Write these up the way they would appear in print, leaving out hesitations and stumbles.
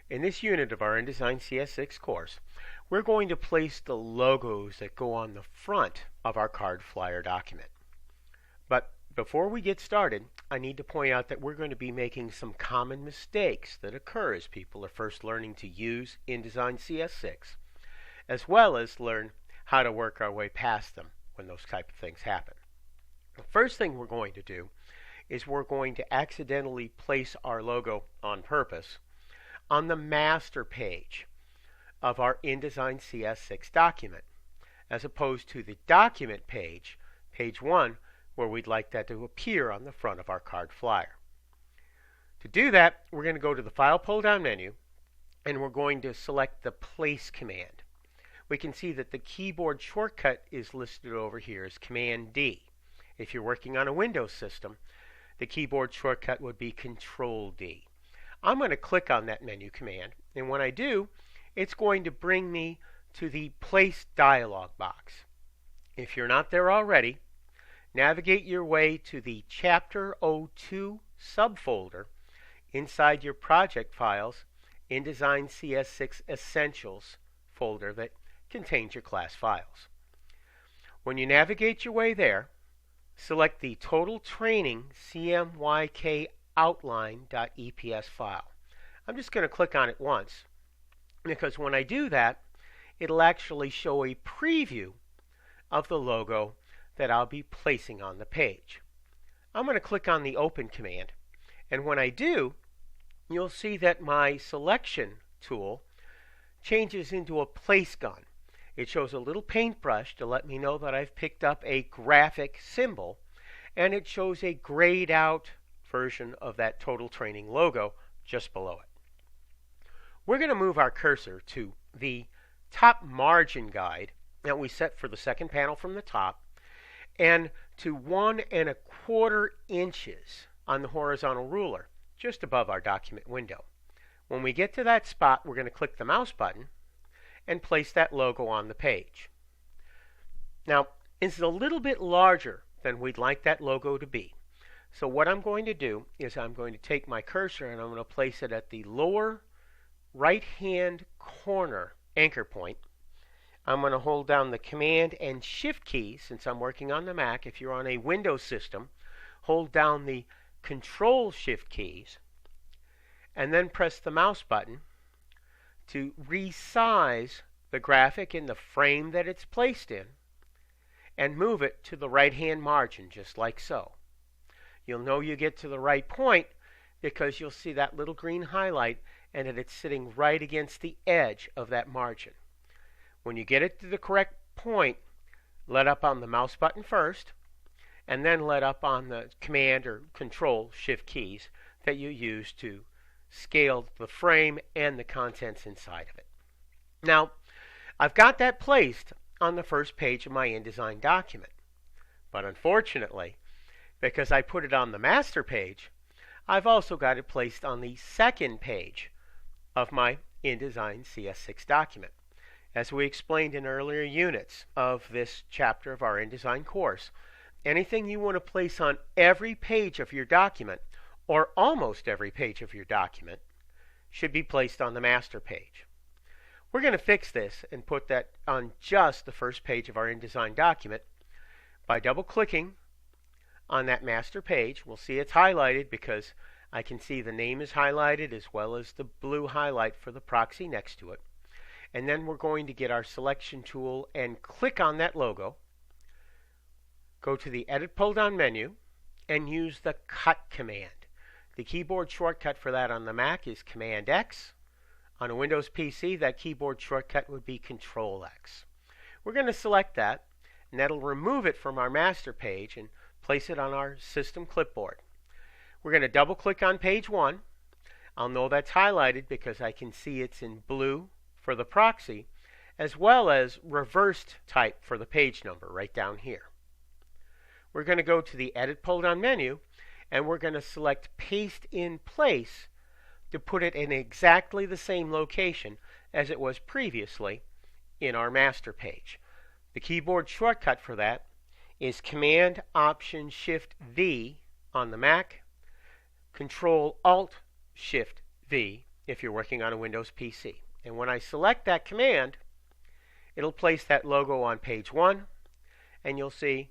In this unit of our InDesign CS6 course, we're going to place the logos that go on the front of our card flyer document. But before we get started, I need to point out that we're going to be making some common mistakes that occur as people are first learning to use InDesign CS6, as well as learn how to work our way past them when those type of things happen. The first thing we're going to do is we're going to accidentally place our logo on purpose on the master page of our InDesign CS6 document, as opposed to the document page, page 1, where we'd like that to appear on the front of our card flyer. To do that, we're going to go to the File pull-down menu, and we're going to select the Place command. We can see that the keyboard shortcut is listed over here as Command D. If you're working on a Windows system, the keyboard shortcut would be Control D. I'm going to click on that menu command, and when I do, it's going to bring me to the Place dialog box. If you're not there already, navigate your way to the Chapter 02 subfolder inside your project files InDesign CS6 Essentials folder that contains your class files. When you navigate your way there, select the Total Training CMYK outline.eps file. I'm just going to click on it once, because when I do that, it'll actually show a preview of the logo that I'll be placing on the page. I'm going to click on the Open command, and when I do, you'll see that my selection tool changes into a place gun. It shows a little paintbrush to let me know that I've picked up a graphic symbol, and it shows a grayed out version of that Total Training logo just below it. We're going to move our cursor to the top margin guide that we set for the second panel from the top, and to 1 1/4 inches on the horizontal ruler just above our document window. When we get to that spot, we're going to click the mouse button and place that logo on the page. Now, it's a little bit larger than we'd like that logo to be. So what I'm going to do is I'm going to take my cursor and I'm going to place it at the lower right-hand corner anchor point. I'm going to hold down the Command and Shift keys since I'm working on the Mac. If you're on a Windows system, hold down the Control Shift keys and then press the mouse button to resize the graphic in the frame that it's placed in and move it to the right-hand margin just like so. You'll know you get to the right point because you'll see that little green highlight and that it's sitting right against the edge of that margin. When you get it to the correct point, let up on the mouse button first, and then let up on the Command or Control Shift keys that you use to scale the frame and the contents inside of it. Now, I've got that placed on the first page of my InDesign document, but unfortunately, because I put it on the master page, I've also got it placed on the second page of my InDesign CS6 document. As we explained in earlier units of this chapter of our InDesign course, anything you want to place on every page of your document, or almost every page of your document, should be placed on the master page. We're going to fix this and put that on just the first page of our InDesign document by double-clicking on that master page. We'll see it's highlighted because I can see the name is highlighted as well as the blue highlight for the proxy next to it. And then we're going to get our selection tool and click on that logo. Go to the Edit pull-down menu and use the Cut command. The keyboard shortcut for that on the Mac is Command X. On a Windows PC, that keyboard shortcut would be Control X. We're going to select that, and that'll remove it from our master page and place it on our system clipboard. We're going to double-click on page 1. I'll know that's highlighted because I can see it's in blue for the proxy, as well as reversed type for the page number right down here. We're going to go to the Edit pull-down menu, and we're going to select Paste in Place to put it in exactly the same location as it was previously in our master page. The keyboard shortcut for that is Command Option Shift V on the Mac, Control Alt Shift V if you're working on a Windows PC. And when I select that command, it'll place that logo on page 1, and you'll see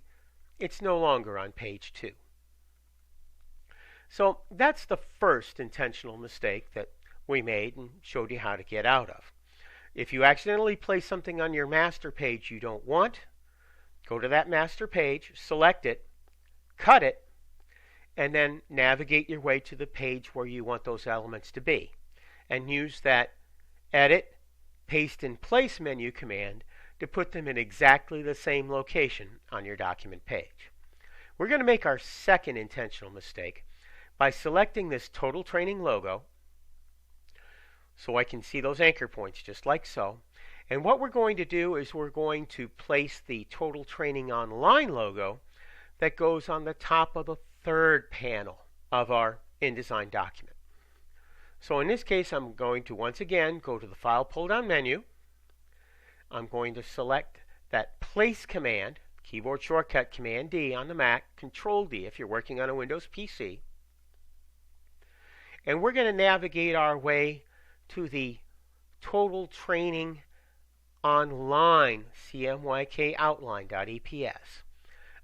it's no longer on page 2. So that's the first intentional mistake that we made and showed you how to get out of. If you accidentally place something on your master page you don't want, go to that master page, select it, cut it, and then navigate your way to the page where you want those elements to be. And use that Edit, Paste in Place menu command to put them in exactly the same location on your document page. We're going to make our second intentional mistake by selecting this Total Training logo so I can see those anchor points just like so. And what we're going to do is we're going to place the Total Training Online logo that goes on the top of the third panel of our InDesign document. So in this case, I'm going to once again go to the File pull-down menu. I'm going to select that Place command, keyboard shortcut Command D on the Mac, Control D if you're working on a Windows PC. And we're going to navigate our way to the Total Training Online CMYKOutline.eps.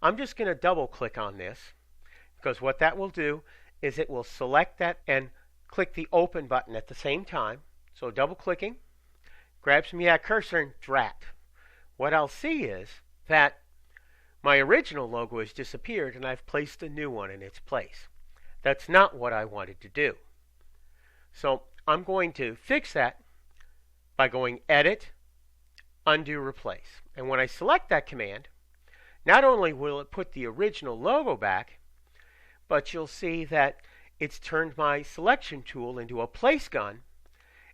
I'm just going to double click on this because what that will do is it will select that and click the Open button at the same time. So double clicking grabs me that cursor and drat. What I'll see is that my original logo has disappeared and I've placed a new one in its place. That's not what I wanted to do. So I'm going to fix that by going Edit, Undo, Replace. And when I select that command, not only will it put the original logo back, but you'll see that it's turned my selection tool into a place gun,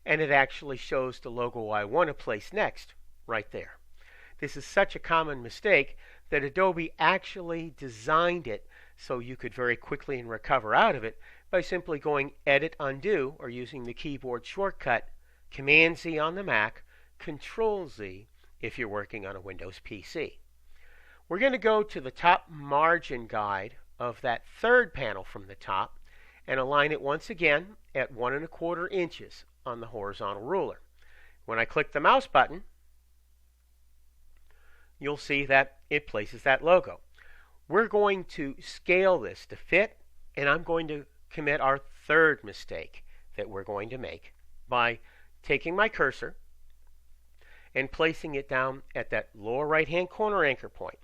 and it actually shows the logo I want to place next right there. This is such a common mistake that Adobe actually designed it so you could very quickly and recover out of it by simply going Edit, Undo, or using the keyboard shortcut Command Z on the Mac, Control Z if you're working on a Windows PC. We're going to go to the top margin guide of that third panel from the top and align it once again at 1 1/4 inches on the horizontal ruler. When I click the mouse button, you'll see that it places that logo. We're going to scale this to fit, and I'm going to commit our third mistake that we're going to make by taking my cursor and placing it down at that lower right hand corner anchor point.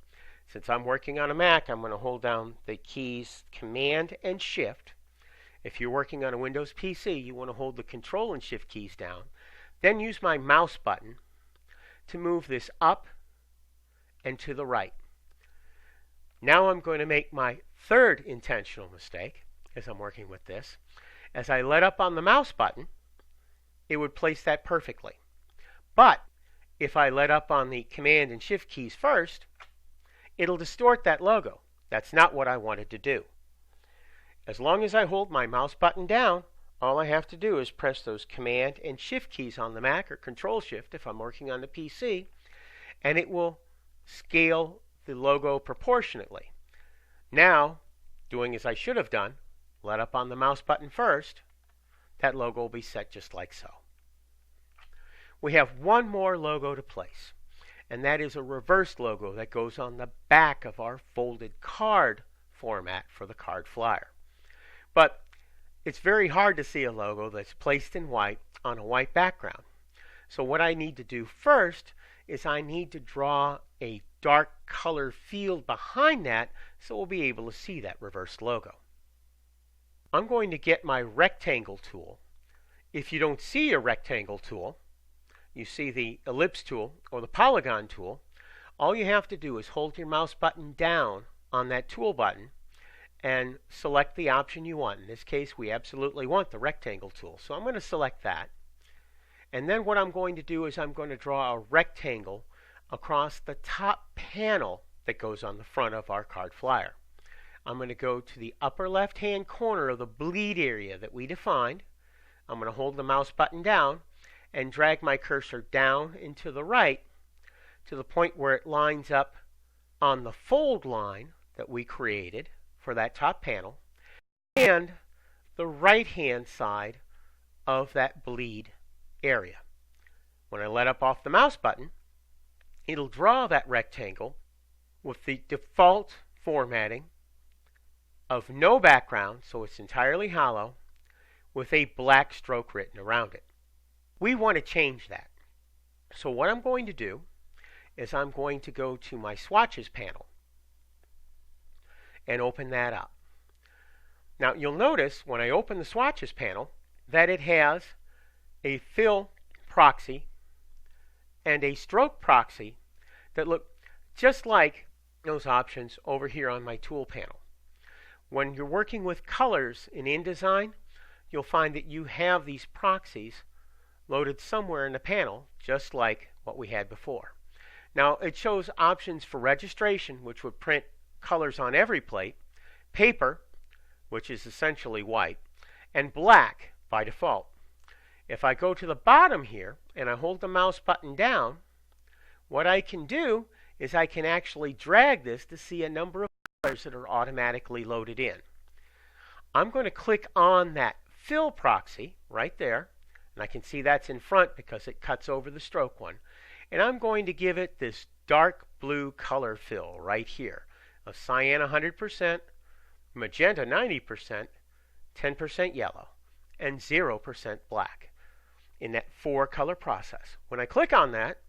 Since I'm working on a Mac, I'm going to hold down the keys Command and Shift. If you're working on a Windows PC, you want to hold the Control and Shift keys down. Then use my mouse button to move this up and to the right. Now I'm going to make my third intentional mistake as I'm working with this. As I let up on the mouse button, it would place that perfectly. But if I let up on the Command and Shift keys first, it'll distort that logo. That's not what I wanted to do. As long as I hold my mouse button down, all I have to do is press those Command and Shift keys on the Mac, or Control Shift if I'm working on the PC, and it will scale the logo proportionately. Now, doing as I should have done, let up on the mouse button first, that logo will be set just like so. We have one more logo to place, and that is a reverse logo that goes on the back of our folded card format for the card flyer. But it's very hard to see a logo that's placed in white on a white background. So what I need to do first is I need to draw a dark color field behind that so we'll be able to see that reverse logo. I'm going to get my rectangle tool. If you don't see a rectangle tool, you see the ellipse tool or the polygon tool, all you have to do is hold your mouse button down on that tool button and select the option you want. In this case, we absolutely want the rectangle tool. So I'm going to select that. And then what I'm going to do is I'm going to draw a rectangle across the top panel that goes on the front of our card flyer. I'm going to go to the upper left-hand corner of the bleed area that we defined. I'm going to hold the mouse button down and drag my cursor down and to the right to the point where it lines up on the fold line that we created for that top panel and the right-hand side of that bleed area. When I let up off the mouse button, it'll draw that rectangle with the default formatting of no background, so it's entirely hollow, with a black stroke written around it. We want to change that. So what I'm going to do is I'm going to go to my swatches panel and open that up. Now you'll notice when I open the swatches panel that it has a fill proxy and a stroke proxy that look just like those options over here on my tool panel. When you're working with colors in InDesign, you'll find that you have these proxies loaded somewhere in the panel, just like what we had before. Now it shows options for registration, which would print colors on every plate, paper, which is essentially white, and black by default. If I go to the bottom here and I hold the mouse button down, what I can do is I can actually drag this to see a number of colors that are automatically loaded in. I'm going to click on that fill proxy right there, and I can see that's in front because it cuts over the stroke one, and I'm going to give it this dark blue color fill right here of cyan 100%, magenta 90%, 10% yellow, and 0% black in that 4-color process. When I click on that,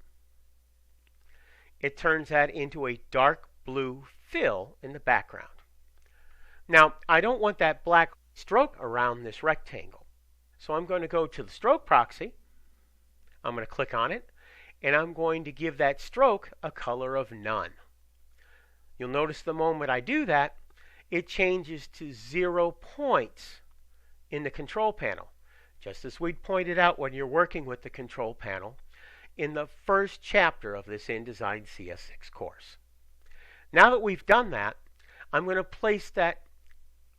it turns that into a dark blue fill in the background. Now, I don't want that black stroke around this rectangle, so I'm going to go to the stroke proxy. I'm going to click on it, and I'm going to give that stroke a color of none. You'll notice the moment I do that, it changes to 0 points in the control panel, just as we'd pointed out when you're working with the control panel in the first chapter of this InDesign CS6 course. Now that we've done that, I'm going to place that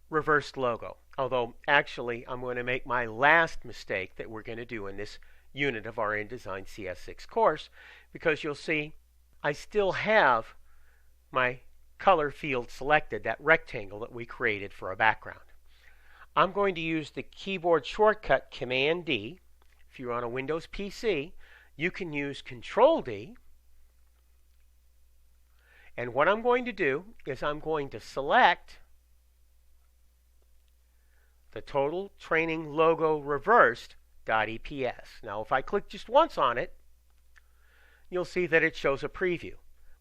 reversed logo, although actually I'm going to make my last mistake that we're going to do in this unit of our InDesign CS6 course, because you'll see I still have my color field selected, that rectangle that we created for a background. I'm going to use the keyboard shortcut Command D. If you're on a Windows PC, you can use Control D. And what I'm going to do is I'm going to select the Total Training Logo Reversed.eps. Now, if I click just once on it, you'll see that it shows a preview.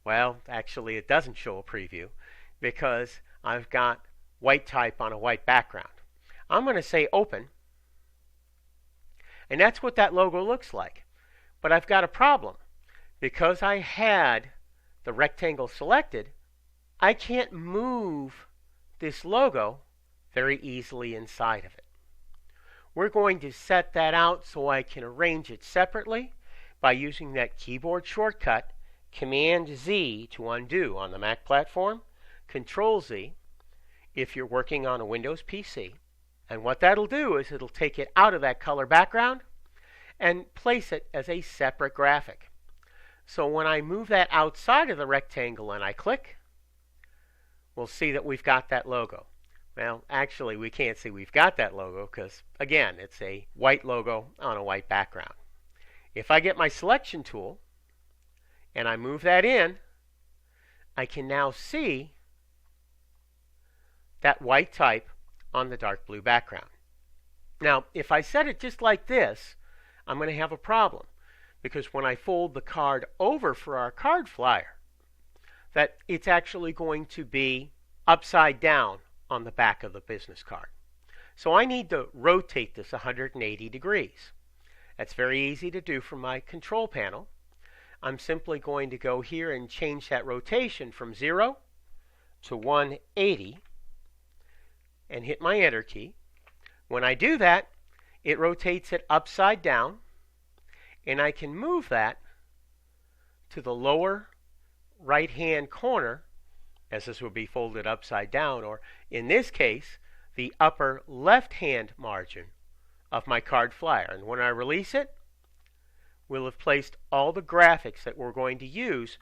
Well, actually, it doesn't show a preview because I've got white type on a white background. I'm going to say Open, and that's what that logo looks like. But I've got a problem. Because I had the rectangle selected, I can't move this logo very easily inside of it. We're going to set that out so I can arrange it separately by using that keyboard shortcut Command Z to undo on the Mac platform, Control Z if you're working on a Windows PC. And what that'll do is it'll take it out of that color background and place it as a separate graphic. So when I move that outside of the rectangle and I click, we'll see that we've got that logo. Well, actually, we can't see we've got that logo because, again, it's a white logo on a white background. If I get my selection tool and I move that in, I can now see that white type on the dark blue background. Now, if I set it just like this, I'm going to have a problem, because when I fold the card over for our card flyer, that it's actually going to be upside down on the back of the business card. So I need to rotate this 180 degrees. That's very easy to do from my control panel. I'm simply going to go here and change that rotation from 0 to 180 and hit my Enter key. When I do that, it rotates it upside down, and I can move that to the lower right-hand corner, as this would be folded upside down, or in this case, the upper left-hand margin of my card flyer. And when I release it, we'll have placed all the graphics that we're going to use